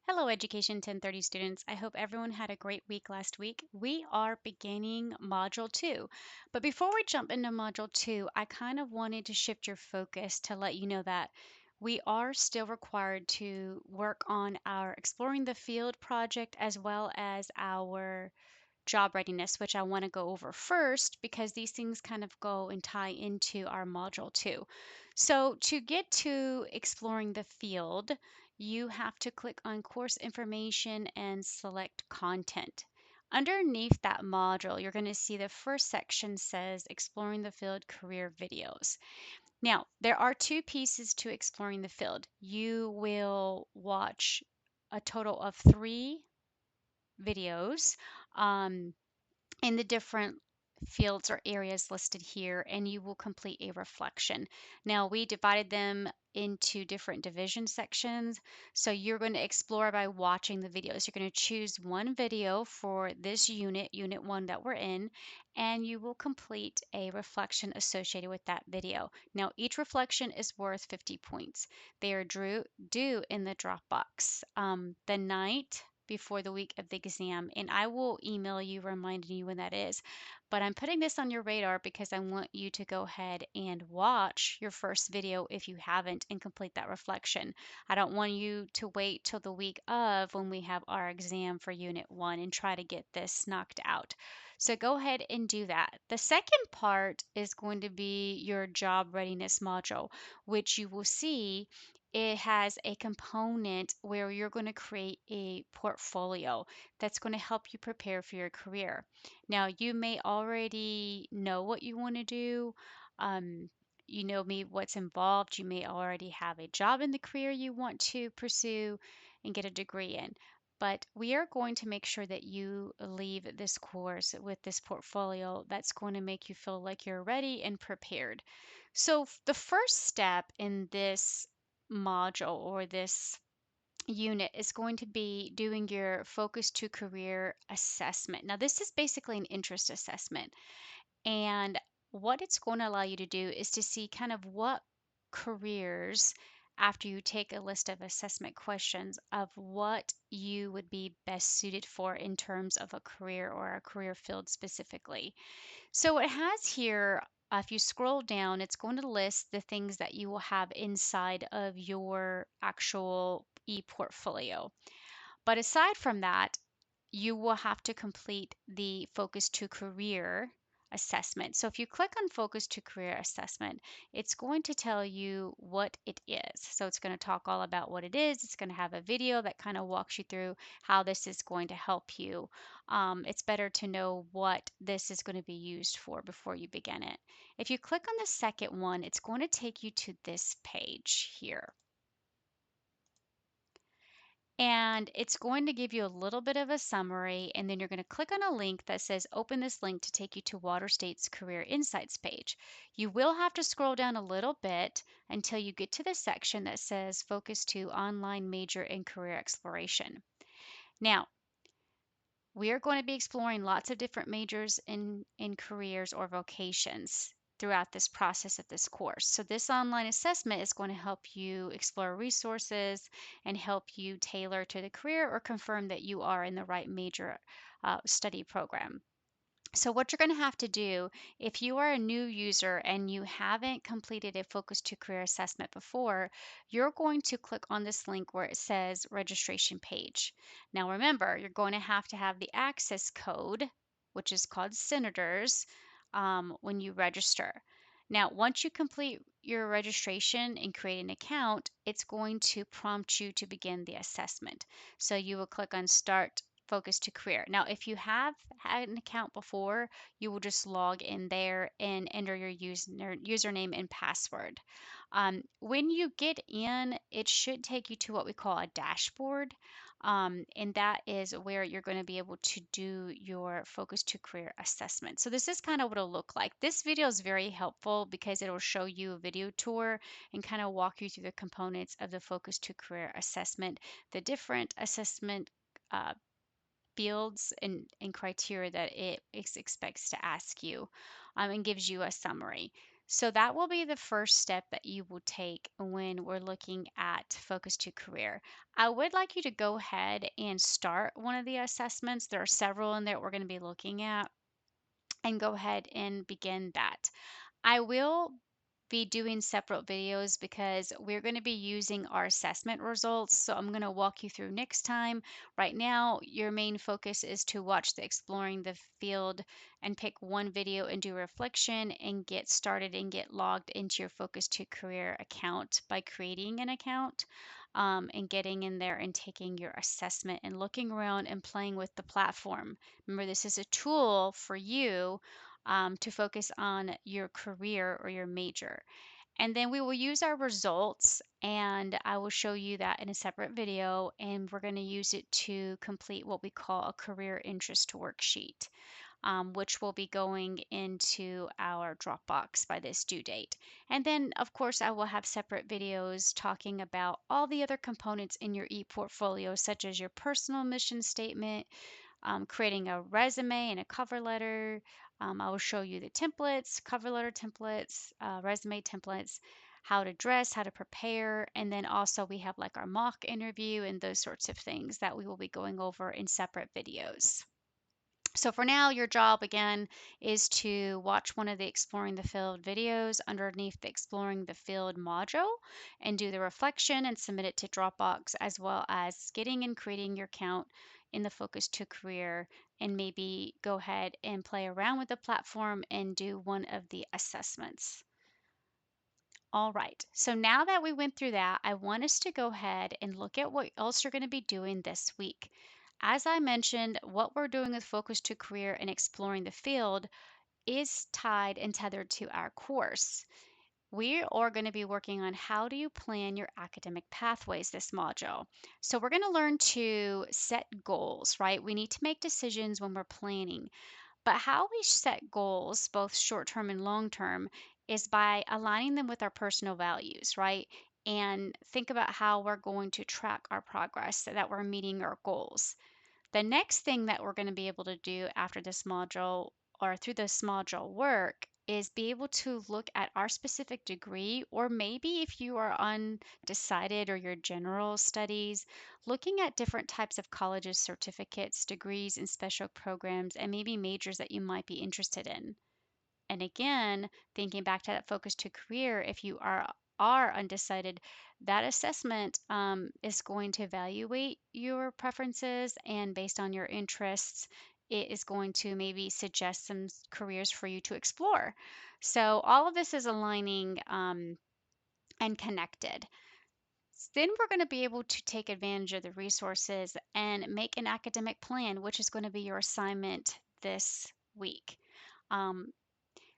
Hello, Education 1030 students. I hope everyone had a great week last week. We are beginning Module 2. But before we jump into Module 2, I kind of wanted to shift your focus to let you know that we are still required to work on our Exploring the Field project as well as our job readiness, which I want to go over first because these things kind of go and tie into our module too. So to get to exploring the field, you have to click on course information and select content. Underneath that module, you're going to see the first section says exploring the field career videos. Now, there are two pieces to exploring the field. You will watch a total of three videos. In the different fields or areas listed here, and you will complete a reflection. Now, we divided them into different division sections. So you're going to explore by watching the videos. You're going to choose one video for this unit 1 that we're in, and you will complete a reflection associated with that video. Now, each reflection is worth 50 points. They are due in the Dropbox the night before the week of the exam, and I will email you reminding you when that is. But I'm putting this on your radar because I want you to go ahead and watch your first video if you haven't and complete that reflection. I don't want you to wait till the week of when we have our exam for Unit 1 and try to get this knocked out. So go ahead and do that. The second part is going to be your job readiness module, which you will see it has a component where you're going to create a portfolio that's going to help you prepare for your career. Now, you may already know what you want to do. Um, you know me what's involved. You may already have a job in the career you want to pursue and get a degree in. But we are going to make sure that you leave this course with this portfolio that's going to make you feel like you're ready and prepared. So, the first step in this module or this unit is going to be doing your focus to career assessment. Now, this is basically an interest assessment. And what it's going to allow you to do is to see kind of what careers, after you take a list of assessment questions, of what you would be best suited for in terms of a career or a career field specifically. So it has here, if you scroll down, it's going to list the things that you will have inside of your actual e-portfolio. But aside from that, you will have to complete the Focus to Career assessment. So if you click on Focus to Career assessment, it's going to tell you what it is. So it's going to talk all about what it is. It's going to have a video that kind of walks you through how this is going to help you. It's better to know what this is going to be used for before you begin it. If you click on the second one, it's going to take you to this page here. And it's going to give you a little bit of a summary, and then you're going to click on a link that says open this link to take you to Water State's Career Insights page. You will have to scroll down a little bit until you get to the section that says focus to online major and career exploration. Now, we are going to be exploring lots of different majors in careers or vocations throughout this process of this course. So this online assessment is going to help you explore resources and help you tailor to the career or confirm that you are in the right major study program. So what you're going to have to do, if you are a new user and you haven't completed a Focus to Career assessment before, you're going to click on this link where it says registration page. Now remember, you're going to have the access code, which is called Senators, when you register. Now, once you complete your registration and create an account, it's going to prompt you to begin the assessment. So you will click on Start Focus to Career. Now, if you have had an account before, you will just log in there and enter your username and password. When you get in, it should take you to what we call a dashboard, and that is where you're going to be able to do your Focus to Career assessment. So this is kind of what it'll look like. This video is very helpful because it'll show you a video tour and kind of walk you through the components of the Focus to Career assessment, the different assessment uh, fields and criteria that it expects to ask you, and gives you a summary. So that will be the first step that you will take when we're looking at Focus to Career. I would like you to go ahead and start one of the assessments. There are several in there we're going to be looking at, and go ahead and begin that. I will be doing separate videos because we're going to be using our assessment results. So I'm going to walk you through next time. Right now, your main focus is to watch the Exploring the Field and pick one video and do reflection and get started and get logged into your Focus to Career account by creating an account. And getting in there and taking your assessment and looking around and playing with the platform. Remember, this is a tool for you to focus on your career or your major. And then we will use our results, and I will show you that in a separate video. And we're going to use it to complete what we call a career interest worksheet, which will be going into our Dropbox by this due date. And then, of course, I will have separate videos talking about all the other components in your e-portfolio, such as your personal mission statement, creating a resume and a cover letter. I will show you the templates, cover letter templates, resume templates, how to dress, how to prepare, and then also we have like our mock interview and those sorts of things that we will be going over in separate videos. So for now, your job again is to watch one of the Exploring the Field videos underneath the Exploring the Field module and do the reflection and submit it to Dropbox, as well as getting and creating your account in the Focus to Career, and maybe go ahead and play around with the platform and do one of the assessments. All right, so now that we went through that, I want us to go ahead and look at what else you're going to be doing this week. As I mentioned, what we're doing with Focus to Career and Exploring the Field is tied and tethered to our course. We are going to be working on how do you plan your academic pathways this module. So we're going to learn to set goals, right? We need to make decisions when we're planning. But how we set goals, both short term and long term, is by aligning them with our personal values, right? And think about how we're going to track our progress so that we're meeting our goals. The next thing that we're going to be able to do after this module or through this module work is be able to look at our specific degree, or maybe if you are undecided or your general studies, looking at different types of colleges, certificates, degrees, and special programs, and maybe majors that you might be interested in. And again, thinking back to that Focus to Career, if you are undecided, that assessment is going to evaluate your preferences, and based on your interests, it is going to maybe suggest some careers for you to explore. So all of this is aligning and connected. Then we're going to be able to take advantage of the resources and make an academic plan, which is going to be your assignment this week. Um,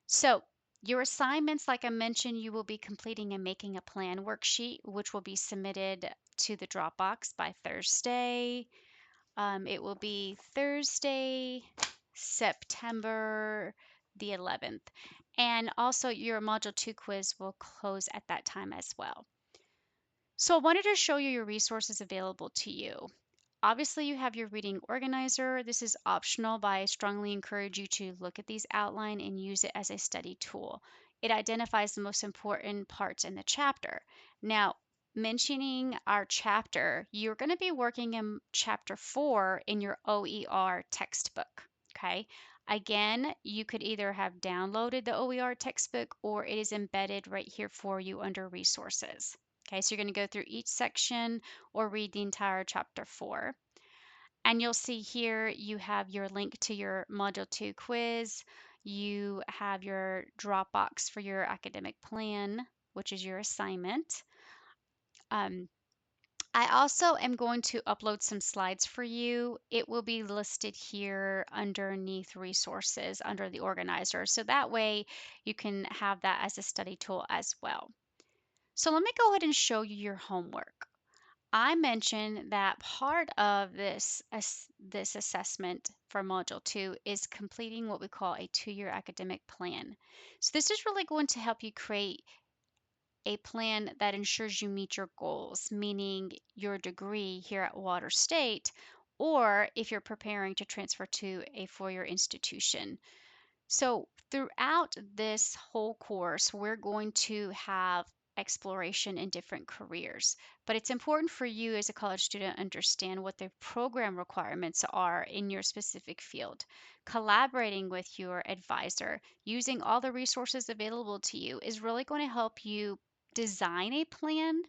so, your assignments, like I mentioned, you will be completing a making a plan worksheet, which will be submitted to the Dropbox by Thursday. It will be Thursday, September the 11th. And also, your Module 2 quiz will close at that time as well. So, I wanted to show you your resources available to you. Obviously, you have your reading organizer. This is optional, but I strongly encourage you to look at these outline and use it as a study tool. It identifies the most important parts in the chapter. Now, mentioning our chapter, you're going to be working in chapter 4 in your OER textbook. Okay. Again, you could either have downloaded the OER textbook or it is embedded right here for you under resources. Okay, so you're going to go through each section or read the entire chapter 4. And you'll see here you have your link to your Module 2 quiz. You have your Dropbox for your academic plan, which is your assignment. Um, I also am going to upload some slides for you. It will be listed here underneath resources under the organizer. So that way you can have that as a study tool as well. So let me go ahead and show you your homework. I mentioned that part of this assessment for Module 2 is completing what we call a 2-year academic plan. So this is really going to help you create a plan that ensures you meet your goals, meaning your degree here at Water State, or if you're preparing to transfer to a 4-year institution. So, throughout this whole course, we're going to have exploration in different careers, but it's important for you as a college student to understand what the program requirements are in your specific field. Collaborating with your advisor, using all the resources available to you is really going to help you design a plan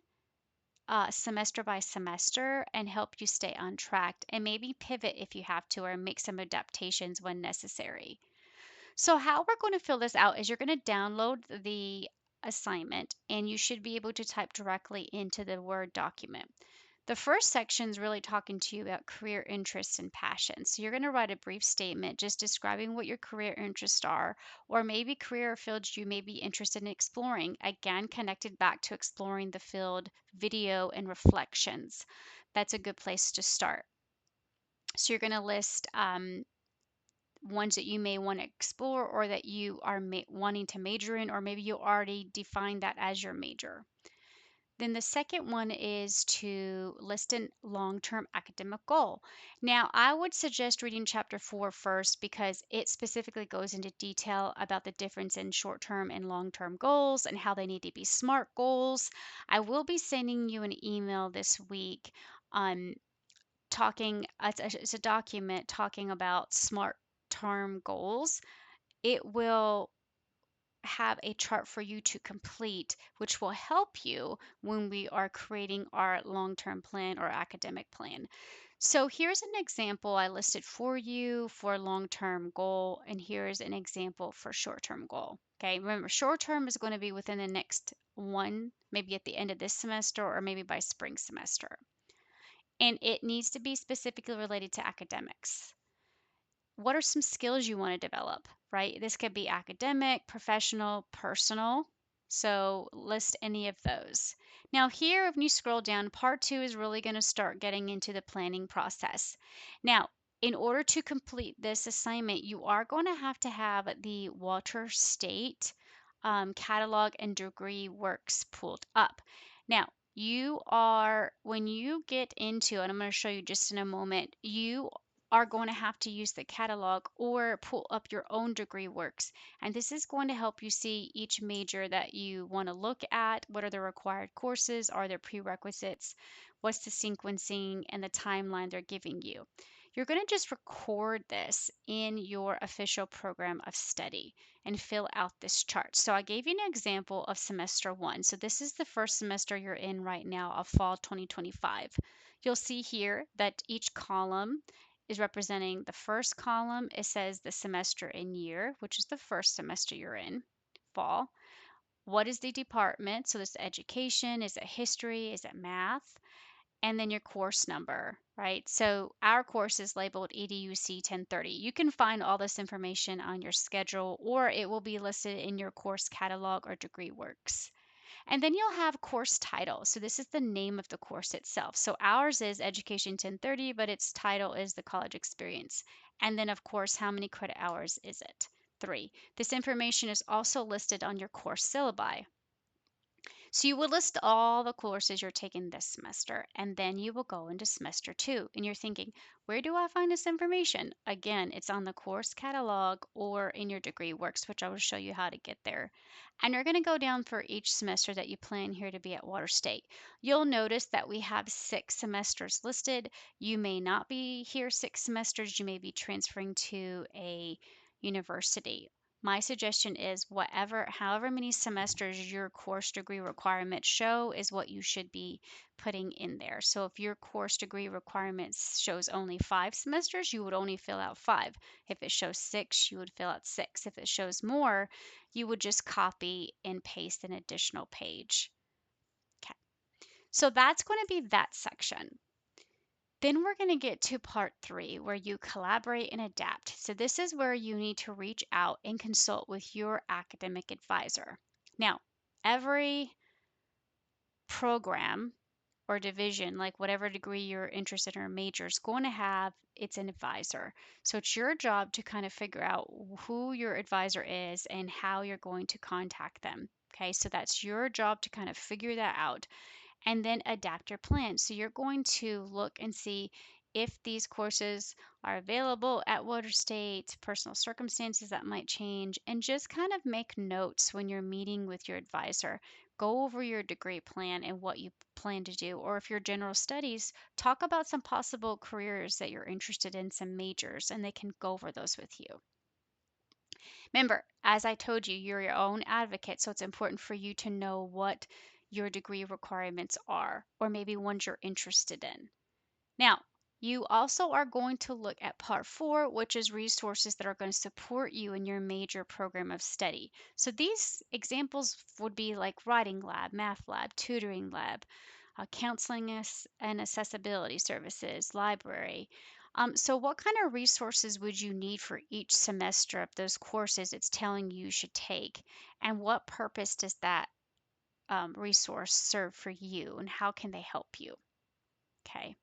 semester by semester and help you stay on track and maybe pivot if you have to or make some adaptations when necessary. So, how we're going to fill this out is you're going to download the assignment and you should be able to type directly into the Word document. The first section is really talking to you about career interests and passions. So, you're going to write a brief statement just describing what your career interests are, or maybe career fields you may be interested in exploring. Again, connected back to exploring the field, video, and reflections. That's a good place to start. So, you're going to list ones that you may want to explore or that you are wanting to major in, or maybe you already define that as your major. Then the second one is to list a long term academic goal. Now, I would suggest reading chapter 4 first because it specifically goes into detail about the difference in short term and long term goals and how they need to be SMART goals. I will be sending you an email this week on talking, it's a document talking about SMART term goals. It will have a chart for you to complete, which will help you when we are creating our long term plan or academic plan. So, here's an example I listed for you for long term goal, and here's an example for short term goal. Okay, remember, short term is going to be within the next one, maybe at the end of this semester or maybe by spring semester. And it needs to be specifically related to academics. What are some skills you want to develop, right? This could be academic, professional, personal. So list any of those. Now, here, if you scroll down, part two is really going to start getting into the planning process. Now, in order to complete this assignment, you are going to have the Walter State catalog and degree works pulled up. Now, when you get into, and I'm going to show you just in a moment, you are going to have to use the catalog or pull up your own degree works. And this is going to help you see each major that you want to look at. What are the required courses? Are there prerequisites? What's the sequencing and the timeline they're giving you? You're going to just record this in your official program of study and fill out this chart. So I gave you an example of semester one. So this is the first semester you're in right now of fall 2025. You'll see here that each column is representing the first column. It says the semester and year, which is the first semester you're in, fall. What is the department? So this is education, is it history, is it math? And then your course number, right? So our course is labeled EDUC 1030. You can find all this information on your schedule or it will be listed in your course catalog or degree works. And then you'll have course title. So this is the name of the course itself. So ours is Education 1030, but its title is the college experience. And then of course, how many credit hours is it? 3. This information is also listed on your course syllabi. So you will list all the courses you're taking this semester, and then you will go into semester two. And you're thinking, where do I find this information? Again, it's on the course catalog or in your degree works, which I will show you how to get there. And you're going to go down for each semester that you plan here to be at Water State. You'll notice that we have 6 semesters listed. You may not be here 6 semesters, you may be transferring to a university. My suggestion is however many semesters your course degree requirements show is what you should be putting in there. So if your course degree requirements shows only 5 semesters, you would only fill out 5. If it shows 6, you would fill out 6. If it shows more, you would just copy and paste an additional page. Okay. So that's going to be that section. Then we're going to get to part 3 where you collaborate and adapt. So this is where you need to reach out and consult with your academic advisor. Now, every program or division, like whatever degree you're interested in or major, is going to have its an advisor. So it's your job to kind of figure out who your advisor is and how you're going to contact them. Okay, so that's your job to kind of figure that out and then adapt your plan. So you're going to look and see if these courses are available at Water State, personal circumstances that might change, and just kind of make notes when you're meeting with your advisor. Go over your degree plan and what you plan to do. Or if you're general studies, talk about some possible careers that you're interested in, some majors, and they can go over those with you. Remember, as I told you, you're your own advocate, so it's important for you to know what your degree requirements are, or maybe ones you're interested in. Now, you also are going to look at part 4, which is resources that are going to support you in your major program of study. So these examples would be like writing lab, math lab, tutoring lab, counseling and accessibility services, library. So what kind of resources would you need for each semester of those courses it's telling you should take? And what purpose does that resource serve for you? And how can they help you? Okay.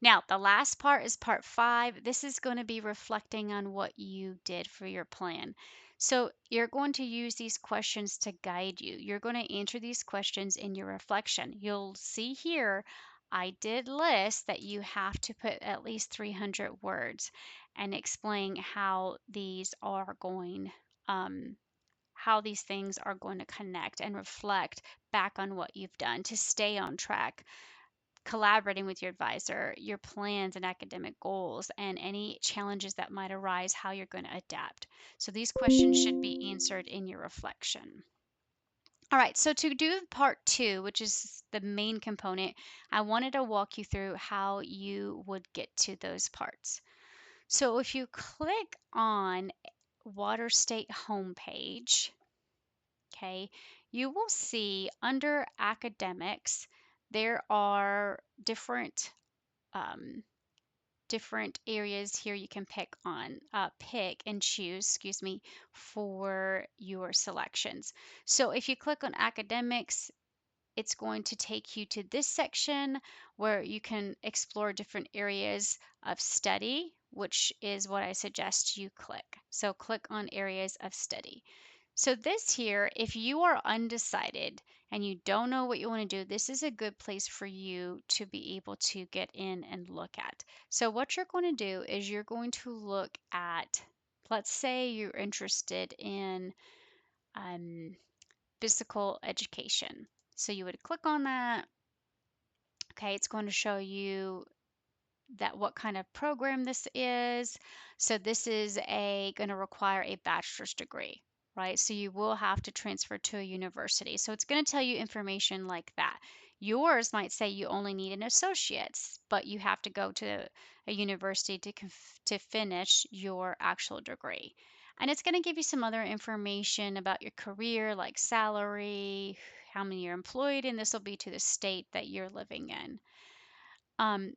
Now, the last part is part 5. This is going to be reflecting on what you did for your plan. So, you're going to use these questions to guide you. You're going to answer these questions in your reflection. You'll see here, I did list that you have to put at least 300 words and explain how these things are going to connect and reflect back on what you've done to stay on track, collaborating with your advisor, your plans and academic goals, and any challenges that might arise, how you're going to adapt. So these questions should be answered in your reflection. All right, so to do part 2, which is the main component, I wanted to walk you through how you would get to those parts. So if you click on Water State homepage, okay, you will see under academics, there are um, different areas here you can pick and choose, excuse me, for your selections. So if you click on academics, it's going to take you to this section where you can explore different areas of study, which is what I suggest you click. So click on areas of study. So this here, if you are undecided and you don't know what you want to do, this is a good place for you to be able to get in and look at. So what you're going to do is you're going to look at, let's say you're interested in um, physical education. So you would click on that. Okay, it's going to show you that what kind of program this is. So this is going to require a bachelor's degree, right? So you will have to transfer to a university. So it's going to tell you information like that. Yours might say you only need an associate's, but you have to go to a university to finish your actual degree. And it's going to give you some other information about your career, like salary, how many you're employed, and this will be to the state that you're living in.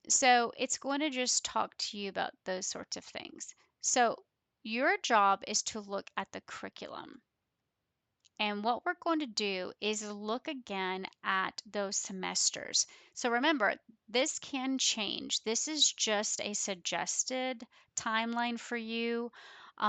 So it's going to just talk to you about those sorts of things. So your job is to look at the curriculum. And what we're going to do is look again at those semesters. So remember, this can change. This is just a suggested timeline for you.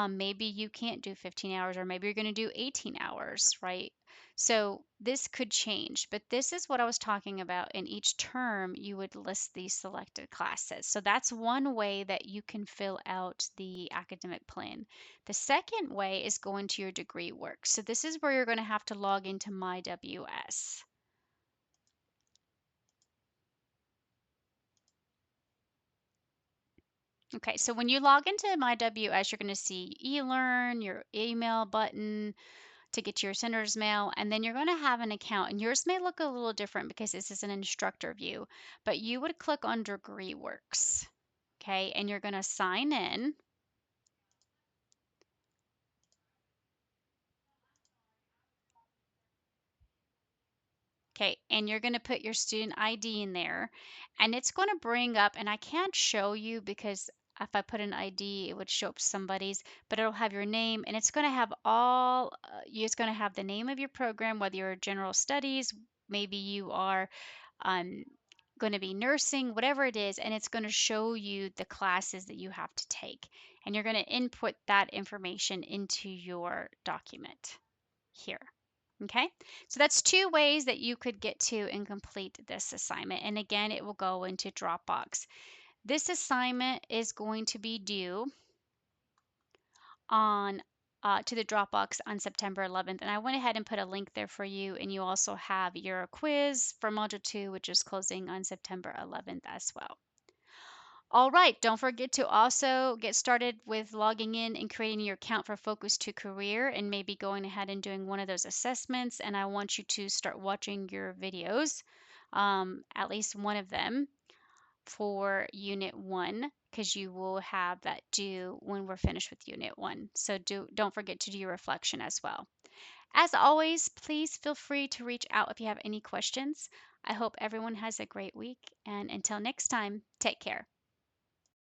Maybe you can't do 15 hours, or maybe you're going to do 18 hours, right? So this could change, but this is what I was talking about. In each term, you would list these selected classes. So that's one way that you can fill out the academic plan. The second way is going to your degree work. So this is where you're going to have to log into MyWS. Okay, so when you log into MyWS, you're going to see eLearn, your email button to get your sender's mail, and then you're going to have an account. And yours may look a little different because this is an instructor view, but you would click on Degree Works. Okay, and you're going to sign in. Okay, and you're going to put your student ID in there, and it's going to bring up, and I can't show you because if I put an ID, it would show up somebody's, but it'll have your name, and it's going to have it's going to have the name of your program, whether you're general studies, maybe you are um, going to be nursing, whatever it is, and it's going to show you the classes that you have to take, and you're going to input that information into your document here. Okay, so that's 2 ways that you could get to and complete this assignment. And again, it will go into Dropbox. This assignment is going to be due on to the Dropbox on September 11th, and I went ahead and put a link there for you, and you also have your quiz for Module 2, which is closing on September 11th as well. All right, don't forget to also get started with logging in and creating your account for Focus to Career and maybe going ahead and doing one of those assessments. And I want you to start watching your videos, at least one of them for Unit 1, because you will have that due when we're finished with Unit 1. So don't forget to do your reflection as well. As always, please feel free to reach out if you have any questions. I hope everyone has a great week, and until next time, take care.